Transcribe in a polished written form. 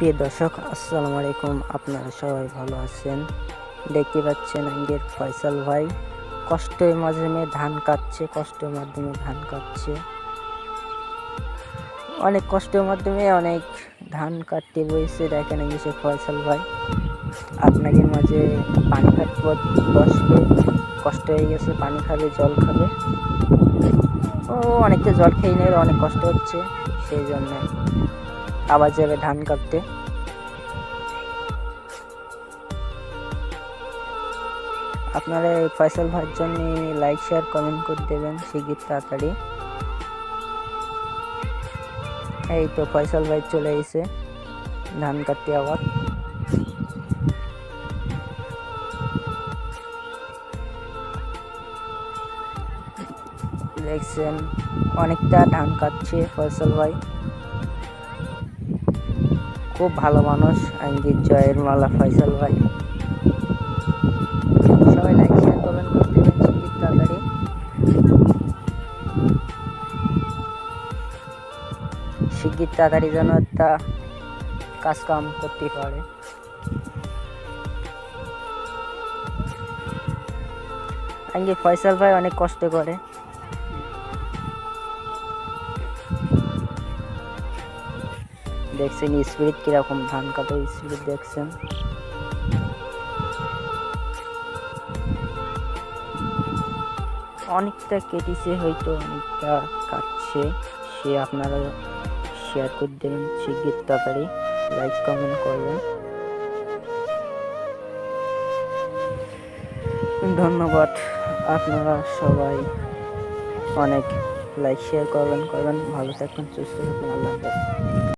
প্রিয় দর্শক, আসসালামু আলাইকুম। আপনারা সবাই ভালো আছেন? দেখতে পাচ্ছেন আঙ্গের ফয়সাল ভাই কষ্টের মাধ্যমে ধান কাটছে। অনেক কষ্টের মাধ্যমে অনেক ধান কাটতে বসে। দেখেন সে ফয়সাল ভাই আপনাদের মাঝে পানি কাটতে বসবে। কষ্ট হয়ে গেছে, পানি খাবে, জল খাবে। ও অনেকটা জল খেয়ে নেবে, অনেক কষ্ট হচ্ছে, সেই জন্য আবার যাবে ধান কাটতে। আপনারা এই ফয়সাল ভাইয়ের জন্য লাইক শেয়ার কমেন্ট করে দেবেন শিগগির তাড়াতাড়ি। এই তো ফয়সাল ভাই চলে এসে ধান কাটতে। আবার দেখছেন অনেকটা ধান কাটছে ফয়সাল ভাই। খুব ভালো মানুষ আঙ্গির জয়ের মালা ফয়সাল ভাই। সবাই লাইক শেয়ার কমেন্ট করে দেবেন শিগগির তাড়াতাড়ি। শিগগির তাড়াতাড়ি যেন একটা কাজ কাম করতে পারে। আঙ্গির ফয়সাল ভাই অনেক কষ্ট করে। দেখছেন স্পিড কিরকম, ধান কাটার স্পিড দেখছেন। অনেকটা কেটেছে, হয়তো অনেকটা কাটছে। সে আপনারা শেয়ার করে দেবেন শিগগির তাড়াতাড়ি, লাইক কমেন্ট করবেন। ধন্যবাদ। আপনারা সবাই অনেক লাইক শেয়ার করবেন। ভালো থাকবেন, সুস্থ থাকবেন। আল্লাহ হাফেজ।